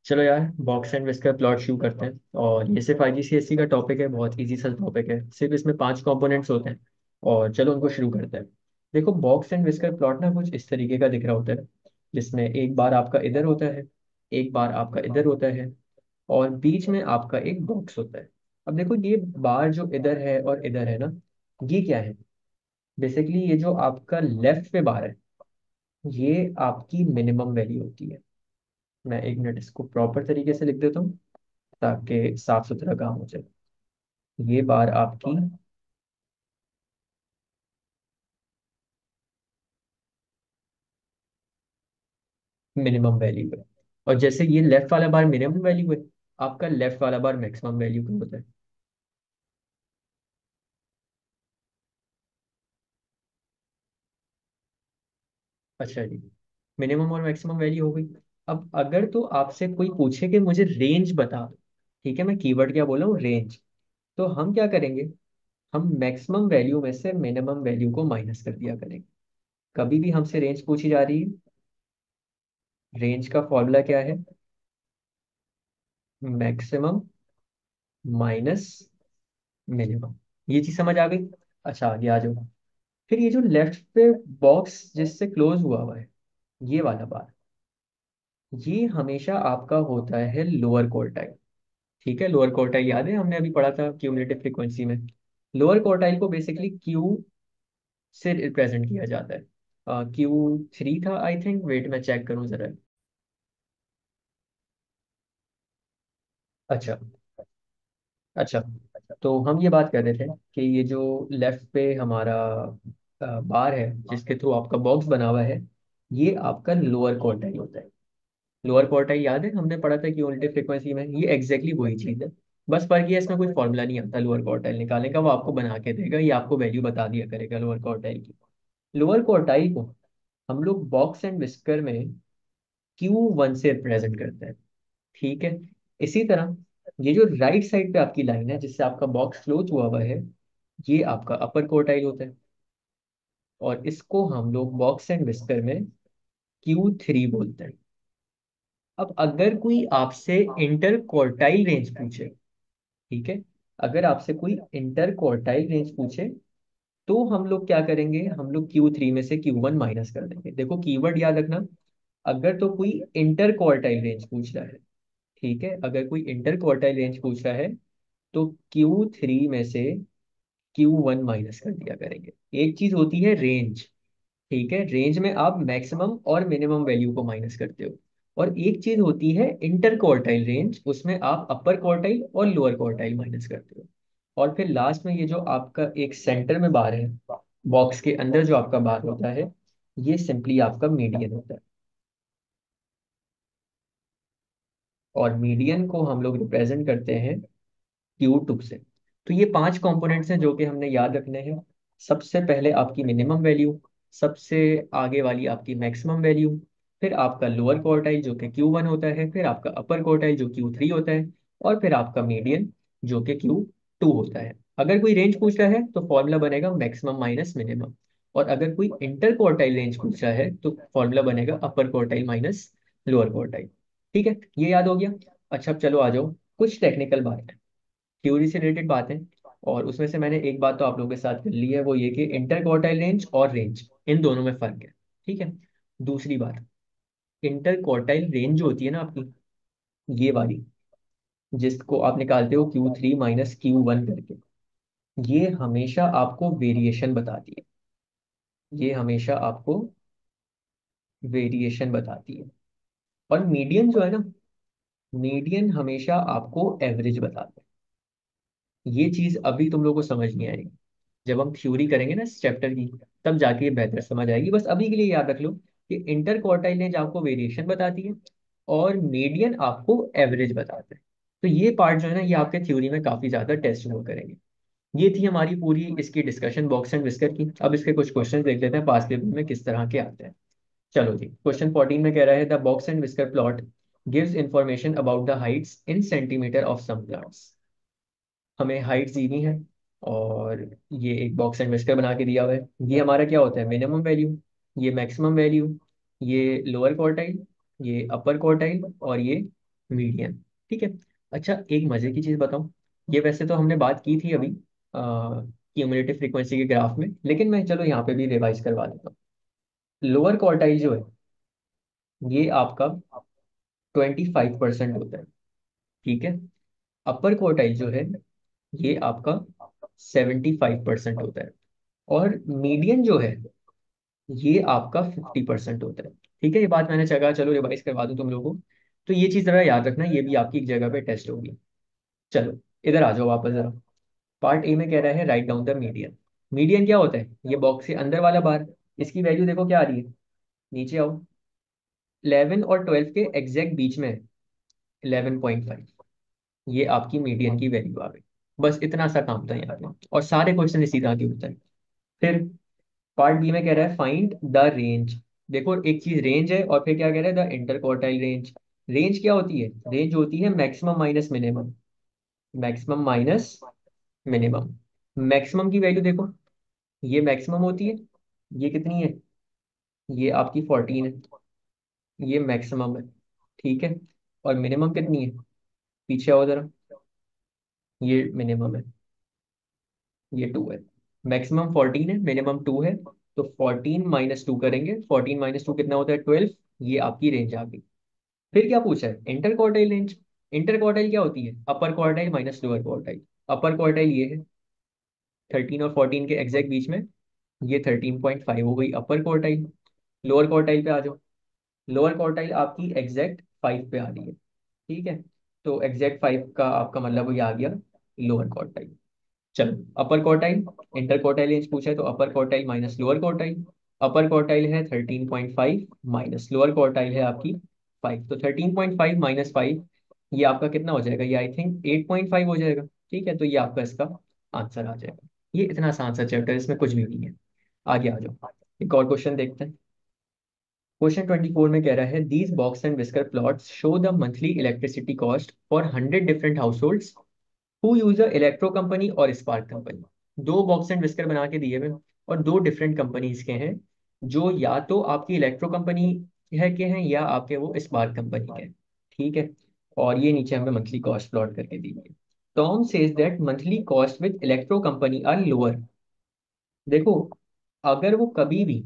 चलो यार, box and whisker plot शुरू करते हैं। और ये सिर्फ आईजीसीएसई का टॉपिक है, बहुत इजी सा टॉपिक है। सिर्फ इसमें 5 कंपोनेंट्स होते हैं। और चलो उनको शुरू करते हैं। देखो, बॉक्स एंड विस्कर प्लॉट ना कुछ इस तरीके का दिख रहा होता है, जिसमें एक बार आपका इधर होता है, एक बार आपका इधर होता है, और बीच में आपका एक बॉक्स होता है। अब देखो, ये बार जो इधर है और इधर है ना, ये क्या है? बेसिकली ये जो आपका लेफ्ट पे बार है, ये आपकी मिनिमम वैल्यू होती है। मैं एक मिनट इसको प्रॉपर तरीके से लिख देता हूँ ताकि साफ सुथरा काम हो जाए। ये बार आपकी मिनिमम वैल्यू है, और जैसे ये लेफ्ट वाला बार मिनिमम वैल्यू है, आपका लेफ्ट वाला बार मैक्सिमम वैल्यू का होता है। अच्छा जी, मिनिमम और मैक्सिमम वैल्यू हो गई। अब अगर तो आपसे कोई पूछे कि मुझे रेंज बता दो, ठीक है, मैं कीवर्ड क्या बोला हूँ, रेंज। तो हम क्या करेंगे? हम मैक्सिमम वैल्यू में से मिनिमम वैल्यू को माइनस कर दिया करेंगे। कभी भी हमसे रेंज पूछी जा रही है, रेंज का फॉर्मूला क्या है? Maximum minus minimum. ये चीज समझ आ गई? अच्छा, आगे आ जाओ। फिर ये जो लेफ्ट पे बॉक्स जिससे क्लोज हुआ हुआ है, ये वाला बार, ये हमेशा आपका होता है लोअर क्वार्टाइल। ठीक है, लोअर क्वार्टाइल याद है, हमने अभी पढ़ा था क्यूमुलेटिव फ्रीक्वेंसी में। लोअर क्वार्टाइल को बेसिकली क्यू से रिप्रेजेंट किया जाता है। Q3 था आई थिंक, वेट मैं चेक करूं जरा। अच्छा, अच्छा। तो हम ये बात कर रहे थे कि ये जो लेफ्ट पे हमारा बार है, जिसके थ्रू आपका बॉक्स बना हुआ है, ये आपका लोअर क्वार्टाइल होता है। लोअर क्वार्टाइल याद है, हमने पढ़ा था कि यूनिटी फ्रीक्वेंसी में ये एग्जैक्टली वही चीज है। बस फर्क ये है, इसमें कोई फॉर्मूला नहीं आता लोअर क्वार्टाइल निकालने का, वो आपको बना के देगा, ये आपको वैल्यू बता दिया करेगा लोअर क्वार्टाइल की। लोअर क्वार्टाइल को हम लोग बॉक्स एंड विस्कर में Q1 से रिप्रेजेंट करते हैं। ठीक है। इसी तरह ये जो राइट साइड पे आपकी लाइन है, जिससे आपका बॉक्स क्लोज हुआ हुआ है, ये आपका अपर क्वार्टाइल होता है। और इसको हम लोग बॉक्स एंड विस्कर में Q3 बोलते हैं। अब अगर कोई आपसे इंटर क्वार्टाइल रेंज पूछे, ठीक है, अगर आपसे कोई इंटर क्वार्टाइल रेंज पूछे, तो हम लोग क्या करेंगे? हम लोग Q3 में से Q1 माइनस कर देंगे। देखो, कीवर्ड याद रखना। अगर तो कोई इंटर क्वार्टाइल रेंज पूछ रहा है, ठीक है, अगर कोई इंटर क्वार्टाइल रेंज पूछ रहा है, तो Q3 में से Q1 माइनस कर दिया करेंगे। एक चीज होती है रेंज, ठीक है, रेंज में आप मैक्सिमम और मिनिमम वैल्यू को माइनस करते हो। और एक चीज होती है इंटर क्वार्टाइल रेंज, उसमें आप अपर क्वार्टाइल और लोअर क्वार्टाइल माइनस करते हो। और फिर लास्ट में ये जो आपका एक सेंटर में बार है, बॉक्स के अंदर जो आपका बार होता है, ये सिंपली आपका मीडियन होता है। और मीडियन को हम लोग रिप्रेजेंट करते हैं Q2 से। तो ये 5 कंपोनेंट्स हैं जो कि हमने याद रखने हैं। सबसे पहले आपकी मिनिमम वैल्यू, सबसे आगे वाली आपकी मैक्सिमम वैल्यू, फिर आपका लोअर क्वार्टाइल जो कि Q1 होता है, फिर आपका अपर क्वार्टाइल जो Q3 होता है, और फिर आपका मीडियन जो कि Q2 होता है। अगर कोई रेंज पूछ रहा है तो फॉर्मूला बनेगा मैक्सिमम माइनस मिनिमम। और अगर कोई इंटर क्वार्टाइल रेंज पूछ रहा है तो फॉर्मूला बनेगा अपर क्वार्टाइल माइनस लोअर क्वार्टाइल। ठीक है, ये याद हो गया। अच्छा, अब चलो आ जाओ कुछ टेक्निकल बात, थ्योरी से रिलेटेड बात है। और उसमें से मैंने एक बात तो आप लोगों के साथ कर ली है, वो ये कि इंटर क्वार्टाइल रेंज और रेंज, इन दोनों में फर्क है। ठीक है। दूसरी बात, इंटर क्वार्टाइल रेंज जो होती है ना आपकी, ये वाली, जिसको आप निकालते हो Q3 माइनस Q1 करके, ये हमेशा आपको वेरिएशन बताती है। ये हमेशा आपको वेरिएशन बताती है। और मीडियन जो है ना, मीडियन हमेशा आपको एवरेज बताता है। ये चीज अभी तुम लोगों को समझ नहीं आएगी, जब हम थ्योरी करेंगे ना इस चैप्टर की, तब जाके ये बेहतर समझ आएगी। बस अभी के लिए याद रख लो कि इंटर क्वार्टाइल रेंज आपको वेरिएशन बताती है, और मीडियन आपको एवरेज बताता है। तो ये पार्ट जो है ना, ये आपके थ्योरी में काफी ज्यादा टेस्ट हुआ करेंगे। ये थी हमारी पूरी इसकी डिस्कशन बॉक्स एंड विस्कर की। अब इसके कुछ क्वेश्चन देख लेते हैं पास पेपर में किस तरह के आते हैं। चलो जी, क्वेश्चन 14 में कह रहा है the box and whisker plot gives information about the heights in centimetre of some plants. हमें हाइट दी हुई है, और ये एक बॉक्स एंड विस्कर बना के दिया हुआ है। ये हमारा क्या होता है? मिनिमम वैल्यू, ये मैक्सिमम वैल्यू, ये लोअर क्वार्टाइल, ये अपर क्वार्टाइल, और ये मीडियन। ठीक है। अच्छा, एक मजे की चीज बताऊं। ये वैसे तो हमने बात की थी अभी क्यूमुलेटिव फ्रीक्वेंसी के ग्राफ में, लेकिन मैं चलो यहाँ पे भी रिवाइज करवा देता हूँ। लोअर क्वार्टाइल जो है ये आपका 25% होता है। ठीक है। अपर क्वार्टाइल जो है ये आपका 75% होता है। और मीडियन जो है ये आपका 50% होता है। ठीक है, ये बात मैंने जगह चलो रिवाइज करवा दूं तुम लोगों को। तो ये चीज़ जरा याद रखना, ये भी आपकी एक जगह पे टेस्ट होगी। चलो इधर आ जाओ वापस जरा। पार्ट ए में कह रहा है right down the median. Median क्या होता है? ये बॉक्स के अंदर वाला बार। इसकी वैल्यू देखो क्या आ रही है, नीचे आओ। 11 और 12 के एग्जैक्ट बीच में है, 11.5। ये आपकी मीडियन की वैल्यू आ गई। बस इतना सा काम था यहाँ पे, और सारे क्वेश्चन इसी तरह के होते हैं। फिर पार्ट बी में कह रहा है फाइंड द रेंज। देखो एक चीज रेंज है, और फिर क्या कह रहा है? The interquartile range. Range क्या होती है? रेंज होती है maximum minus minimum. Maximum minus minimum. Maximum की वैल्यू देखो, ये मैक्सिमम होती है। ये कितनी है? ये आपकी 14 है। ये मैक्सिमम है। ठीक है। और मिनिमम कितनी है? पीछे आओ जरा। ये मिनिमम है, ये 2 है। मैक्सिमम 14 है, मिनिमम 2 है। तो 14 - 2 करेंगे, 14 - 2 कितना होता है? 12। ये आपकी रेंज आ गई। फिर क्या पूछा है? Inter quartile range. Inter quartile क्या होती है? Upper quartile minus lower quartile. Upper quartile ये है 13 और 14 के एग्जैक्ट बीच में, ये 13.5 हो गई अपर क्वार्टाइल। लोअर क्वार्टाइल पे आ जाओ। लोअर क्वार्टाइल आपकी एग्जैक्ट 5 पे आ रही है। ठीक है। तो एग्जैक्ट 5 का आपका मतलब ये आ गया लोअर क्वार्टाइल। चलो अपर क्वार्टाइल। इंटर क्वार्टाइल रेंज पूछा है तो अपर quartile minus lower quartile. Upper quartile है 13.5, माइनस लोअर क्वार्टाइल है आपकी 5। तो 13.5 - 5, ये आपका कितना हो जाएगा? ये आई थिंक 8.5 हो जाएगा। ठीक है, तो ये आपका इसका आंसर आ जाएगा। ये इतना आसान सा चैप्टर, इसमें कुछ भी नहीं है। आगे आ जाओ, एक और क्वेश्चन देखते हैं। क्वेश्चन 24 में कह रहा है these box and whisker plots show the monthly electricity cost for 100 different house who user electro company और स्पार्क कंपनी। दो बॉक्स एंड विस्कर बना के दिए हुए, और दो डिफरेंट कंपनीज के हैं, जो या तो आपकी इलेक्ट्रो कंपनी है के हैं, या आपके वो स्पार्क कंपनी के हैं। ठीक है। और ये नीचे हमें मंथली कॉस्ट प्लॉट करके दी है। Tom says that monthly cost with electro company are lower. देखो, अगर वो कभी भी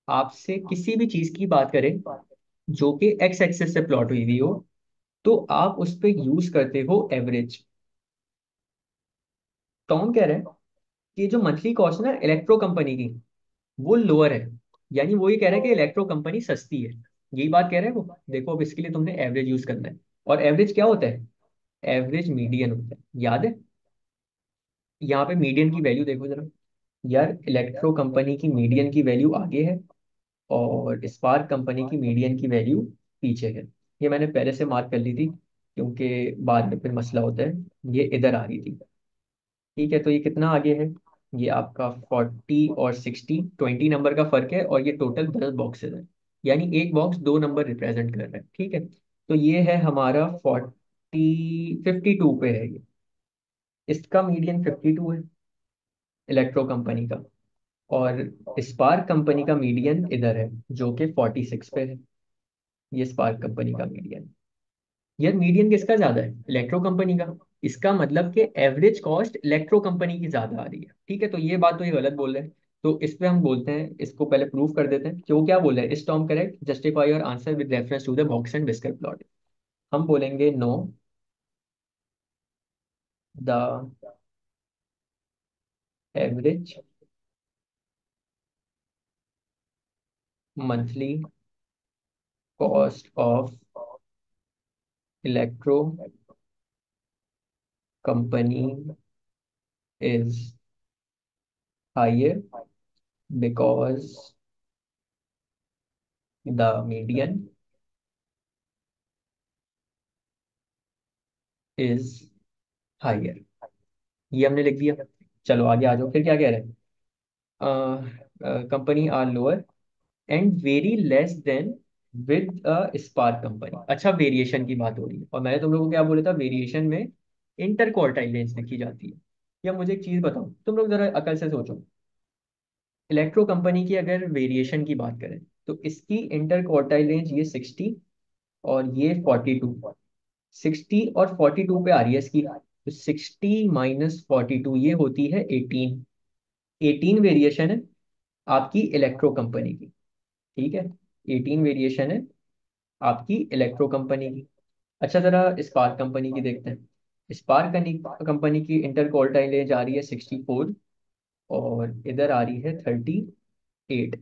आपसे किसी भी चीज की बात करें जो कि एक्स एक्सेस से प्लॉट हुई हुई हो, तो आप उस पर यूज करते हो एवरेज। टॉम कह रहे हैं कि जो मंथली कॉस्ट है ना इलेक्ट्रो कंपनी की, वो लोअर है। यानी वो ये कह रहा है कि इलेक्ट्रो कंपनी सस्ती है। यही बात कह रहे हैं वो। देखो अब इसके लिए तुमने एवरेज यूज करना है। और एवरेज क्या होता है? एवरेज मीडियन होता है, याद है? यहाँ पे मीडियन की वैल्यू देखो जरा। यार इलेक्ट्रो कंपनी की मीडियन की वैल्यू आगे है, और स्पार्क कंपनी की मीडियन की वैल्यू पीछे है। ये मैंने पहले से मार्क कर ली थी, क्योंकि बाद में फिर मसला होता है। ये इधर आ रही थी। ठीक है, तो ये कितना आगे है? ये आपका 40 और 60, 20 नंबर का फर्क है, और ये टोटल 10 बॉक्सेस है। यानी एक बॉक्स 2 नंबर रिप्रेजेंट कर रहा है। ठीक है। तो ये है हमारा 52 पे है ये। इसका मीडियन 52 है, इलेक्ट्रो कंपनी का। और स्पार्क कंपनी का मीडियन इधर है, जो कि 46 पे है। ये स्पार्क कंपनी का मीडियन। यार मीडियन किसका ज्यादा है? इलेक्ट्रो कंपनी का। इसका मतलब कि एवरेज कॉस्ट इलेक्ट्रो कंपनी की ज्यादा आ रही है। ठीक है, तो ये बात तो ये गलत बोल रहे हैं। तो इस पे हम बोलते हैं, इसको पहले प्रूव कर देते हैं कि वो क्या बोल रहे हैं। इस term correct, justify your answer with reference to the box and whisker plot. हम बोलेंगे no, the average monthly cost of electro company is higher because the median is higher. ये हमने लिख दिया। चलो आगे आ जाओ, फिर क्या कह रहे हैं? Company are lower and very less than with Spark company. अच्छा, वेरिएशन की बात हो रही है, और मैंने तुम लोगों को क्या बोला था? वेरिएशन में इंटर क्वार्टाइल रेंज लिखी जाती है। या मुझे एक चीज बताओ, तुम लोग जरा अकल से सोचो। इलेक्ट्रो कंपनी की अगर वेरिएशन की बात करें, तो इसकी इंटर क्वार्टाइल रेंज ये 60, और ये 42। 60 और 42 पे आ रही है इसकी, तो 60 - 42 ये होती है 18। 18 वेरिएशन है आपकी इलेक्ट्रो कंपनी की। ठीक है, 18 वेरिएशन है आपकी इलेक्ट्रो कंपनी की। अच्छा, जरा स्पार्क कंपनी की देखते हैं। स्पार्क कंपनी की इंटर क्वार्टाइल रेंज आ रही है 64, और इधर आ रही है 38।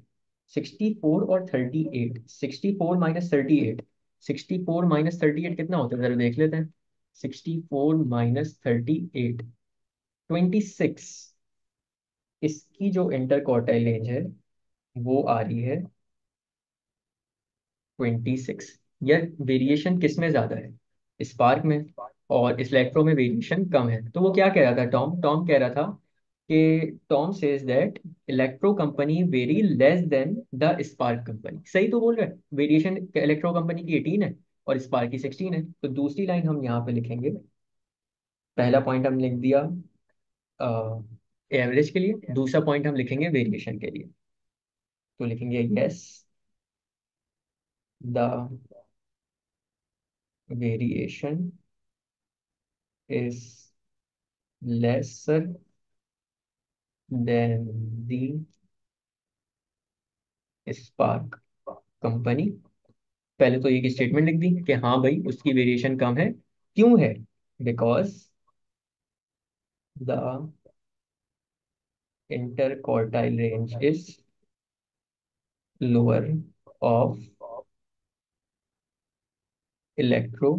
64 और 38, 64 - 38, 64 - 38 कितना होता है, जरा देख लेते हैं। 64 - 38, 26। इसकी जो इंटर क्वार्टाइल रेंज है वो आ रही है 26। यह वेरिएशन किस में ज्यादा है, स्पार्क में, और इलेक्ट्रो में वेरिएशन कम है। तो वो क्या कह रहा था, टॉम टॉम कह रहा था कि Tom says that electro company very less then the spark company. सही तो बोल रहे हैं, वेरिएशन इलेक्ट्रो कंपनी की 18 है और स्पार्क की 16 है। तो दूसरी लाइन हम यहाँ पे लिखेंगे, पहला पॉइंट हम लिख दिया एवरेज के लिए, दूसरा पॉइंट हम लिखेंगे वेरिएशन के लिए। तो लिखेंगे yes, the variation is lesser than the spark company. पहले तो ये स्टेटमेंट लिख दी कि हाँ भाई उसकी वेरिएशन कम है। क्यों है? Because the interquartile range is lower of electro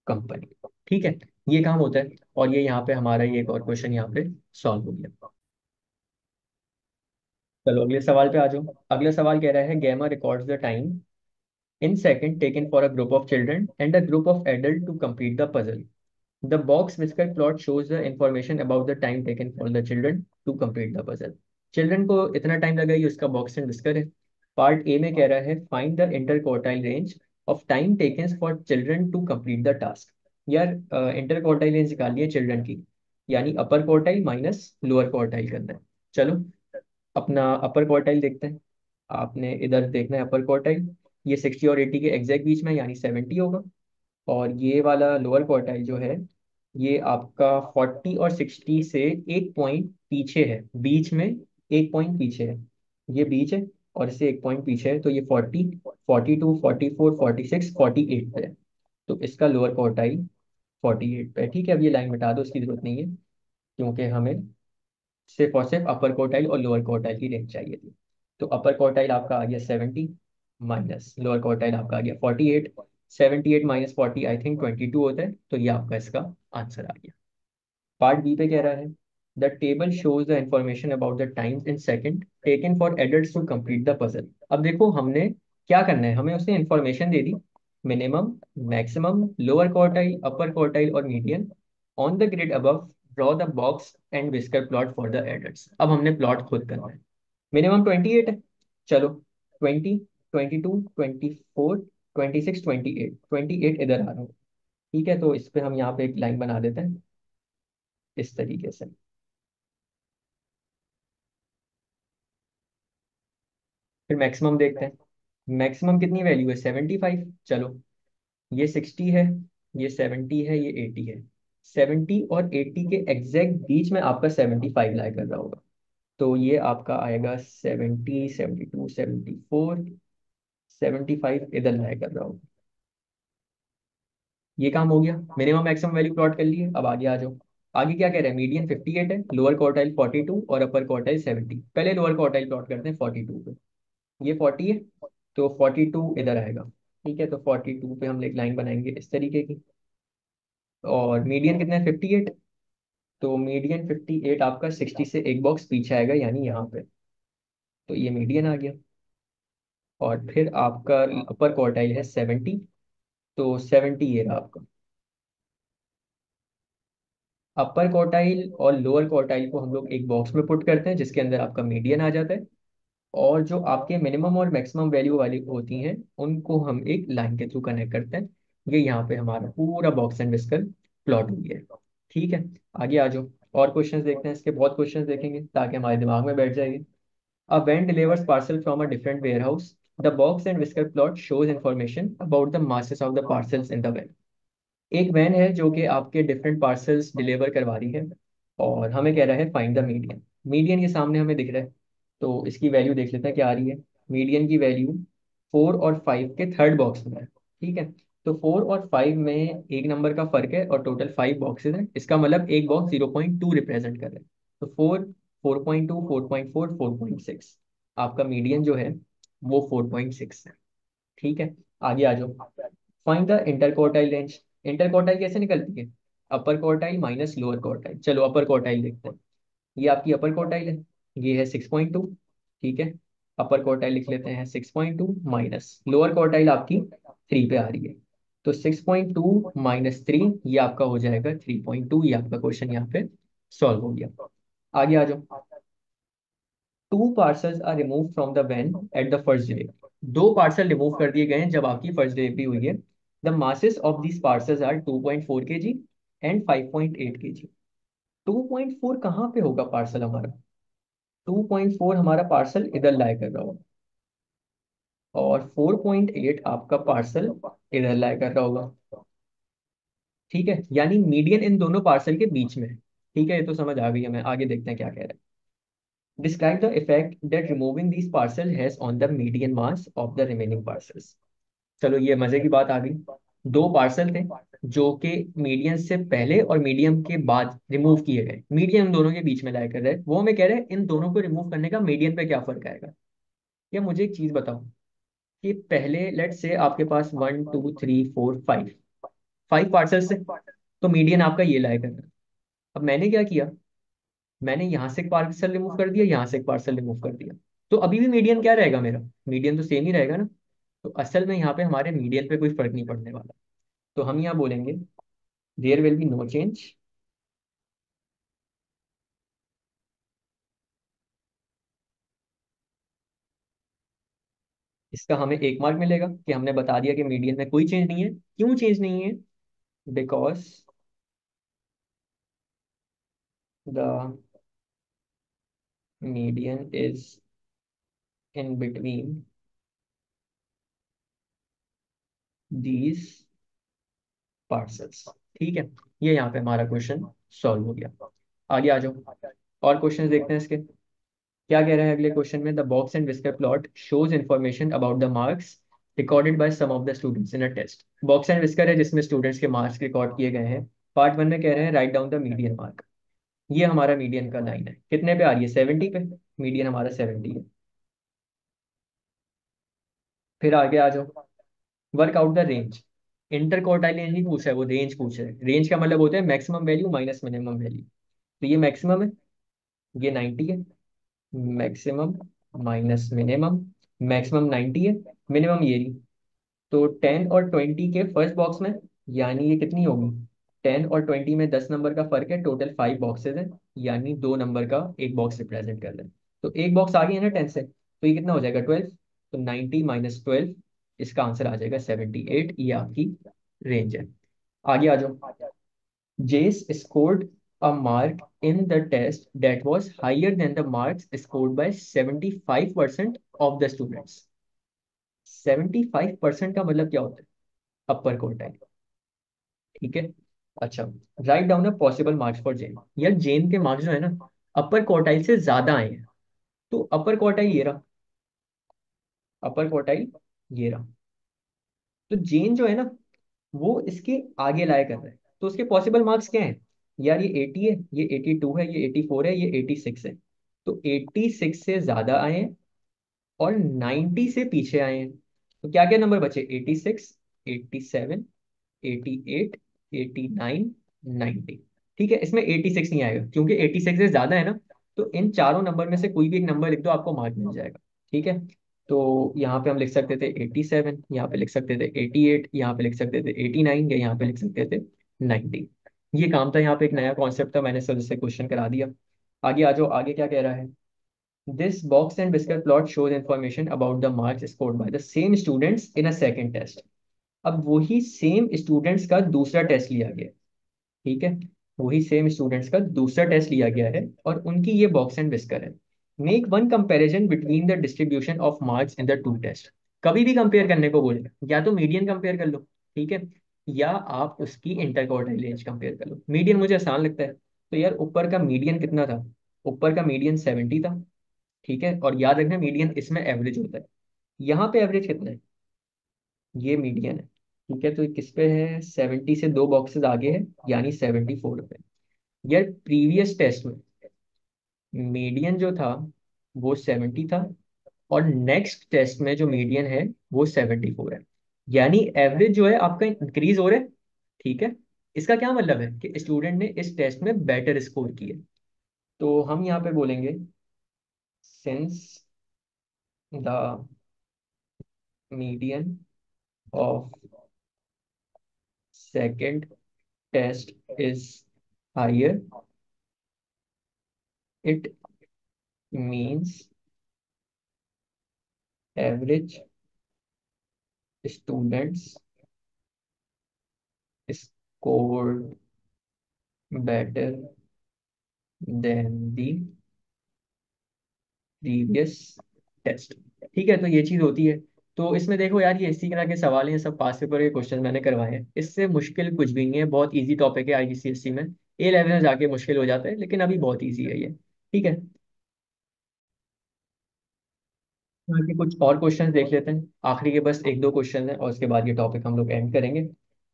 company. ठीक है, ये काम होता है। और ये यहाँ पे हमारा ये एक और क्वेश्चन यहाँ पे सॉल्व हो गया। चलो अगले सवाल पे आ जाओ। अगला सवाल कह रहा है gamma records the time in second taken for a group of children and a group of adults to complete the puzzle. The box whisker plot shows the information about the time taken for the children to complete the puzzle. Children को इतना time लगा, ये उसका box and whisker है। Part A में कह रहा है find the interquartile range of time taken for children to complete the task. यार इंटर क्वार्टाइल रेंज निकालिए चिल्ड्रन की, यानी upper quartile minus lower quartile करना है। चलो अपना अपर क्वार्टाइल देखते हैं। आपने इधर देखना है अपर क्वार्टाइल, ये 60 और 80 के एग्जैक्ट बीच में यानी 70 होगा। और ये वाला लोअर क्वार्टाइल जो है ये आपका 40 और 60 से एक पॉइंट पीछे है, बीच में एक पॉइंट पीछे है। ये बीच है और इससे एक पॉइंट पीछे है, तो ये 40, 42, 44, 46, 48 पे है। तो इसका लोअर क्वार्टाइल 48 पे है। ठीक है, अब ये लाइन मिटा दो, उसकी जरूरत नहीं है, क्योंकि हमें सिर्फ और सिर्फ अपर क्वार्टाइल और लोअर क्वार्टाइल की रेंज चाहिए थी। तो अपर क्वार्टाइल आपका आ गया 70, माइनस लोअर क्वार्टाइल आपका आ गया 48। 78 - 40 आई थिंक 22 होता है, तो ये आपका इसका आंसर आ गया। पार्ट बी पे कह रहा है the table shows the information about the times in second taken for adults to complete the puzzle. अब देखो हमने क्या करना है, हमें उसने इंफॉर्मेशन दे दी, minimum, maximum, lower quartile, upper quartile और median. On the grid above draw the box and whisker plot for the adults. अब हमने प्लॉट खुद करना है। मिनिमम 28 है, चलो 20, 22, 24, 26, 28, 28 इधर आ रहा हूँ। ठीक है, तो इस पे हम यहाँ पे एक लाइन बना देते हैं इस तरीके से। फिर मैक्सिमम देखते हैं, मैक्सिमम कितनी वैल्यू है 75। चलो ये 60 है, ये 70 है, ये 80 है। 70 और 80 के एग्जैक्ट बीच में आपका 75 लाई कर रहा होगा। तो ये आपका आएगा 70, 72, 74, 75 इधर लाई कर रहा होगा। ये काम हो गया, मिनिमम मैक्सिमम वैल्यू प्लॉट कर लिए। अब आगे आ जाओ। आगे क्या कह रहा है, मीडियन 58 है, लोअर क्वार्टाइल 42 और अपर क्वार्टाइल 70। पहले लोअर क्वार्टाइल प्लॉट करते हैं 42 पे। ये 40 है, तो 42 इधर आएगा। ठीक है, तो 42 पे हम एक लाइन बनाएंगे इस तरीके की। और मीडियन कितना है 58, तो मीडियन 58 आपका 60 से एक बॉक्स पीछे आएगा यानी यहाँ पे। तो ये मीडियन आ गया। और फिर आपका अपर क्वार्टाइल है 70, तो 70 ये रहा आपका। अपर क्वार्टाइल और लोअर क्वार्टाइल को हम लोग एक बॉक्स में पुट करते हैं जिसके अंदर आपका मीडियन आ जाता है। और जो आपके मिनिमम और मैक्सिमम वैल्यू वाली होती हैं उनको हम एक लाइन के थ्रू कनेक्ट करते हैं। ये यहाँ पे हमारा पूरा बॉक्स एंड विस्कर प्लॉट हो गया है। ठीक है, आगे आ जाओ। और क्वेश्चंस देखते हैं, इसके बहुत क्वेश्चंस देखेंगे ताकि हमारे दिमाग में बैठ जाएगी। A van delivers parcels from a different warehouse the box and whisker plot shows information about the masses of the parcels in the van. एक वैन है जो कि आपके डिफरेंट पार्सल्स डिलीवर करवा रही है, और हमें कह रहा है फाइंड द मीडियन। मीडियन ये सामने हमें दिख रहा है, तो इसकी वैल्यू देख लेते हैं क्या आ रही है। मीडियन की वैल्यू 4 और 5 के थर्ड बॉक्स में है। ठीक है, तो 4 और 5 में एक नंबर का फर्क है और टोटल 5 बॉक्सेस हैं, इसका मतलब एक बॉक्स 0.2 रिप्रेजेंट कर रहा है। तो 4, 4.2, 4.4, 4.6, आपका मीडियन जो है वो 4.6 है। ठीक है, आगे आ जाओ। Find the interquartile range. Interquartile कैसे निकलती है? Upper quartile minus lower quartile. चलो अपर कोर्टाइल देखते हैं। ये आपकी अपर कोर्टाइल है, ये है 6.2। ठीक है, अपर कोर्टाइल लिख लेते हैं 6.2 माइनस लोअर कोर्टाइल आपकी 3 पे आ रही है। तो 6.2 माइनस 3, ये आपका हो जाएगा 3.2। ये आपका क्वेश्चन यहाँ पे सॉल्व हो गया। आगे आ जाओ। Two parcels are remove from the van at the first delivery. दो पार्सल रिमूव कर दिए गए हैं जब आपकी फर्स्ट डिलीवरी हुई है। The masses of these parcels are 2.4 kg and 5.8 kg। 2.4 कहाँ पे होगा पार्सल हमारा? 2.4 हमारा पार्सल इधर लाया कर रहा होगा, और 4.8 आपका पार्सल इधर लाया कर रहा होगा। ठीक है, यानी मीडियन इन दोनों पार्सल के बीच में है। ठीक है, ये तो समझ आ गई हमें। आगे देखते हैं क्या कह रहा है। Describe the effect that removing these parcel has on the median mass of the remaining parcels। चलो ये मजे की बात आ गई। दो पार्सल थे जो कि मीडियन से पहले और मीडियम के बाद रिमूव किए गए, मीडियम दोनों के बीच में लाया कर रहे हैं। वो हमें कह रहे हैं इन दोनों को रिमूव करने का मीडियन पे क्या फर्क आएगा। या मुझे एक चीज बताओ कि पहले लेट से आपके पास 1, 2, 3, 4, 5 5 पार्सल थे, तो मीडियन आपका ये लाया कर रहा है। अब मैंने क्या किया, मैंने यहाँ से एक पार्सल रिमूव कर दिया, यहाँ से एक पार्सल रिमूव कर दिया, तो अभी भी मीडियन क्या रहेगा मेरा? मीडियन तो सेम ही रहेगा ना। तो असल में यहाँ पे हमारे मीडियन पे कोई फर्क नहीं पड़ने वाला। तो हम यहाँ बोलेंगे there will be no change. इसका हमें 1 मार्क मिलेगा कि हमने बता दिया कि मीडियन में कोई चेंज नहीं है। क्यों चेंज नहीं है? Because the median is in between these parcels. ठीक है, ये यहाँ पे हमारा क्वेश्चन सॉल्व हो गया। आगे आ जाओ, और क्वेश्चन देखते हैं इसके। क्या कह रहा है अगले क्वेश्चन में? The box and whisker plot shows information about the marks recorded by some of the students in a test. Box and whisker है जिसमें स्टूडेंट्स के मार्क्स रिकॉर्ड किए गए हैं। पार्ट 1 में कह रहे हैं right down the median mark. ये हमारा मीडियन का लाइन है, कितने पे आ रही है? 70 पे। मीडियन हमारा 70 है। फिर आगे आ जाओ। Work out the range. Inter quartile range नहीं पूछा है, वो रेंज पूछ रहा है। रेंज का मतलब होता है maximum value minus minimum value. तो ये मैक्सिमम है, ये 90 है। मैक्सिमम माइनस मिनिमम, मैक्सिमम 90 है, मिनिमम ये रही। तो 10 और 20 के फर्स्ट बॉक्स में, यानी ये कितनी होगी? 10 और 20 में 10 नंबर का फर्क है, टोटल 5 बॉक्सेस है, यानी 2 नंबर का एक बॉक्स रिप्रेजेंट कर रहे हैं। तो एक बॉक्स आगे है ना 10 से, तो ये कितना हो जाएगा? 12। तो 90 - 12, इसका आंसर आ जाएगा 78। ये आपकी रेंज है। आगे आ जाओ। Jace scored a mark in the test that was higher than the marks scored by 75% of the students। 75% का मतलब क्या होता है? Upper quartile. ठीक है, अच्छा। Write down the possible marks for Jen. यार जेन के मार्क्स जो है ना, अपर क्वार्टाइल से ज्यादा आए हैं। तो अपर क्वार्टाइल ये रहा, अपर क्वार्टाइल ये रहा। तो जेन जो है ना, वो इसके आगे लाया कर रहा है। तो उसके पॉसिबल मार्क्स क्या हैं? यार ये 80 है, ये 82 है, ये 84 है, ये 86 है। तो 86 से ज्यादा आए हैं और 90 से पीछे आए हैं। तो क्या क्या नंबर बचे? 86, 87, 88, 89, 90। ठीक है, इसमें 86 नहीं आएगा क्योंकि 86 से ज्यादा है ना। तो इन चारों नंबर में से कोई भी एक नंबर लिख दो, आपको मार्क मिल जाएगा। ठीक है, तो यहाँ पे हम लिख सकते थे 87, यहाँ पे लिख सकते थे 88, यहाँ पे लिख सकते थे 89, या यहाँ पे लिख सकते थे 90। ये काम था, यहाँ पे एक नया कॉन्सेप्ट था, मैंने सर से क्वेश्चन करा दिया। आगे आ जाओ, आगे क्या कह रहा है? This box and biscuit plot shows information about the marks scored by the same students in a second test. अब वही सेम स्टूडेंट्स का दूसरा टेस्ट लिया गया। ठीक है, वही सेम स्टूडेंट्स का दूसरा टेस्ट लिया गया है और उनकी ये बॉक्स एंड विस्कर है। Make one comparison between the distribution of marks in the two test. कभी भी कंपेयर करने को बोलेगा, या तो मीडियन कंपेयर कर लो, ठीक है, या आप उसकी इंटरक्वार्टाइल रेंज कंपेयर कर लो। मीडियन मुझे आसान लगता है, तो यार ऊपर का मीडियन कितना था? ऊपर का मीडियन 70 था, ठीक है, और याद रखना मीडियन इसमें एवरेज होता है। यहाँ पे एवरेज कितना है? ये मीडियन है, ठीक है, तो ये किस पे है? 70 से दो बॉक्सेस आगे है, यानी 74 पे। यार प्रीवियस टेस्ट में मीडियन जो था वो 70 था, और नेक्स्ट टेस्ट में जो मीडियन है वो 74 है, यानी एवरेज जो है आपका इंक्रीज हो रहा है, ठीक है। इसका क्या मतलब है कि स्टूडेंट ने इस टेस्ट में बेटर स्कोर किया। तो हम यहाँ पे बोलेंगे since the median of second test is higher, it means average students scored better than the previous test. ठीक है, तो ये चीज होती है। तो इसमें देखो यार, ये इसी तरह के सवाल हैं, सब पास पेपर के क्वेश्चन मैंने करवाए हैं, इससे मुश्किल कुछ भी नहीं है, बहुत इजी टॉपिक है आईजीसीएसई में। ए लेवल में जाके मुश्किल हो जाता है, लेकिन अभी बहुत इजी है ये, ठीक है। यहाँ के कुछ और क्वेश्चन देख लेते हैं, आखिरी के बस एक दो क्वेश्चन है, और उसके बाद ये टॉपिक हम लोग एंड करेंगे।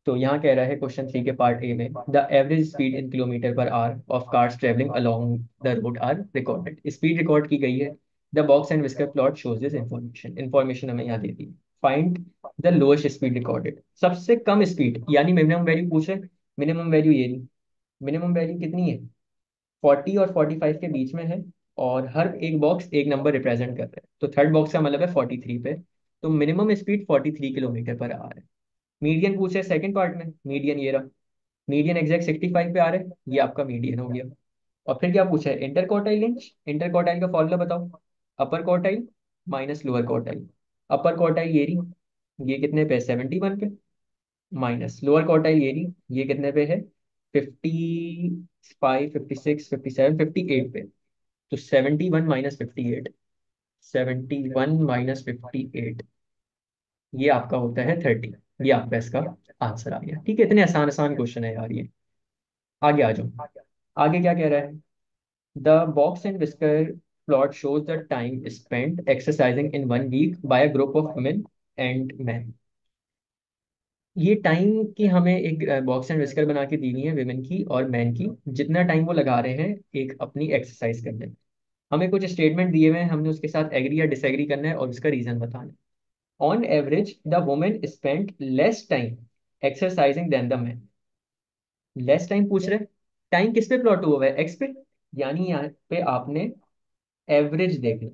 तो यहाँ कह रहा है क्वेश्चन 3 के पार्ट ए में, the average speed in kilometre per hour of cars travelling along the road are recorded. Speed record की गई है। The box and whisker plot shows this information. Information हमें यहाँ देती है। Find the lowest speed recorded, सबसे कम speed, यानी मिनिमम वैल्यू पूछ रहे। मिनिमम वैल्यू ये नहीं, मिनिमम वैल्यू कितनी है? 40 और 45 के बीच में है, और हर एक बॉक्स एक नंबर रिप्रेजेंट कर रहा है, तो थर्ड बॉक्स का मतलब है 43 पे। तो मिनिमम स्पीड 43 किलोमीटर पर आ रहा है। मीडियन पूछे है सेकंड पार्ट में, मीडियन ये रहा। मीडियन एग्जैक्ट 65 पे आ रहा है, ये आपका मीडियन हो गया। और फिर क्या पूछा है? Inter quartile range. Inter quartile का फॉर्मूला बताओ। अपर quartile minus lower quartile. Upper quartile ये रही, ये कितने पे? 71 पे। माइनस लोअर क्वार्टाइल ये रही, ये कितने पे है? 55, 56, 57, 58 पे। तो 71 माइनस 58, 71 माइनस 58, ये आपका होता है 30। ये आपका इसका आंसर आ गया, ठीक है। इतने आसान आसान क्वेश्चन है यार ये। आगे आ जाओ। आगे क्या कह रहा है? The box and whisker plot shows the time spent exercising in one week by a group of women and man. ये टाइम की हमें एक बॉक्स एंड विस्कर बना के दी हुई है, विमेन की और मैन की, जितना टाइम वो लगा रहे हैं एक अपनी एक्सरसाइज करने में। हमें कुछ स्टेटमेंट दिए हुए हैं, हमने उसके साथ एग्री या डिसएग्री करना है और उसका रीजन बताना है। On average the women spent less time exercising than the man. Less time पूछ रहे, टाइम किस पे प्लॉट हुआ है? एक्स पे, यानी यहाँ पे आपने एवरेज देखना,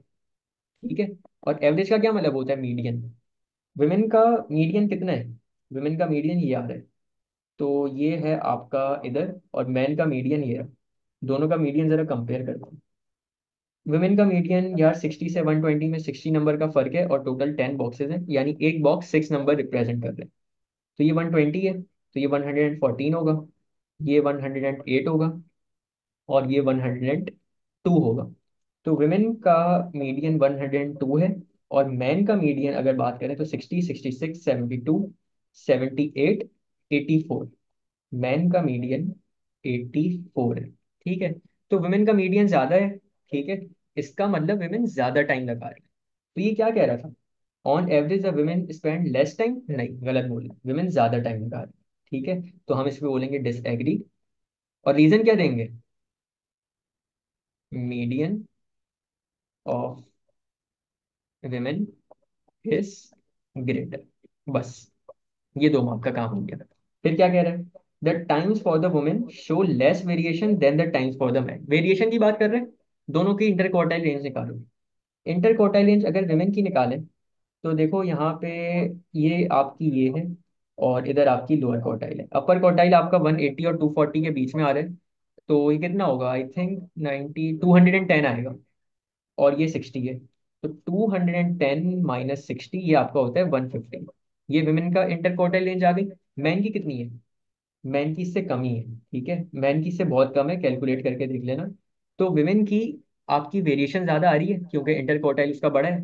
ठीक है। और एवरेज का क्या मतलब होता है? मीडियन। वुमेन का मीडियन कितना है? वुमेन का मीडियन ये आ रहा है, तो ये है आपका इधर, और मैन का मीडियन ये रहा। दोनों का मीडियन जरा कंपेयर करते हैं। वुमेन का मीडियन यार 60 से 120 में 60 नंबर का फर्क है, और टोटल 10 बॉक्सेस हैं, यानी एक बॉक्स 6 नंबर रिप्रेजेंट कर रहे हैं। तो ये 120 है, तो ये 114 होगा, ये 108 होगा, और ये 102 होगा। तो वुमेन का मीडियन 102 है, और मैन का मीडियन अगर बात करें तो 60, 66, 72, 78, 84। मैन का मीडियन 84 है, ठीक है। तो वुमेन का मीडियन ज्यादा है, ठीक है, इसका मतलब वुमेन ज्यादा टाइम लगा रही है। तो ये क्या कह रहा था? On average the women spend less time, नहीं गलत बोला, वुमेन ज्यादा टाइम लगा रही है, ठीक है। तो हम इस पे बोलेंगे डिसएग्री। और रीजन क्या देंगे? Median of women is greater, बस। ये दो मार्क का काम हो गया। फिर क्या कह रहा है? The times for the women show less variation than the times for the man. Variation की बात कर रहे हैं, दोनों की इंटर क्वार्टाइल रेंज निकालो। इंटर क्वार्टाइल रेंज अगर वुमेन की निकालें, तो देखो यहाँ पे ये आपकी ये है, और इधर आपकी लोअर क्वार्टाइल है। अपर क्वार्टाइल आपका 180 और 240 के बीच में आ रहा है, तो ये कितना होगा? आई थिंक 90, 210 आएगा, और ये 60 है। तो 210 माइनस 60, ये आपका होता है 150। ये वुमेन का इंटर क्वार्टाइल रेंज आ गई। मैन की कितनी है? मैन की इससे कम ही है, ठीक है, मैन की इससे बहुत कम है, कैलकुलेट करके देख लेना। तो वुमेन की आपकी वेरिएशन ज्यादा आ रही है, क्योंकि इंटर क्वार्टाइल उसका बड़ा है।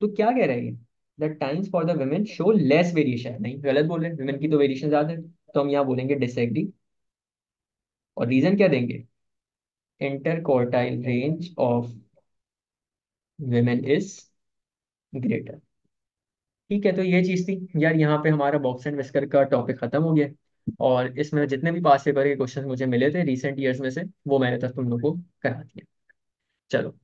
तो क्या कह रहे हैं ये? The times for the women show less variation, नहीं गलत बोल रहे हैं, वुमेन की तो वेरिएशन ज्यादा है, तो हम यहाँ बोलेंगे डिसएग्री। और रीजन क्या देंगे? Inter quartile range of women is greater. ठीक है, तो ये चीज थी यार, यहाँ पे हमारा बॉक्स एंड विस्कर का टॉपिक खत्म हो गया। और इसमें जितने भी पास पेपर के क्वेश्चन मुझे मिले थे रिसेंट ईयर्स में से, वो मैंने तक तुम लोग को करा दिया। चलो।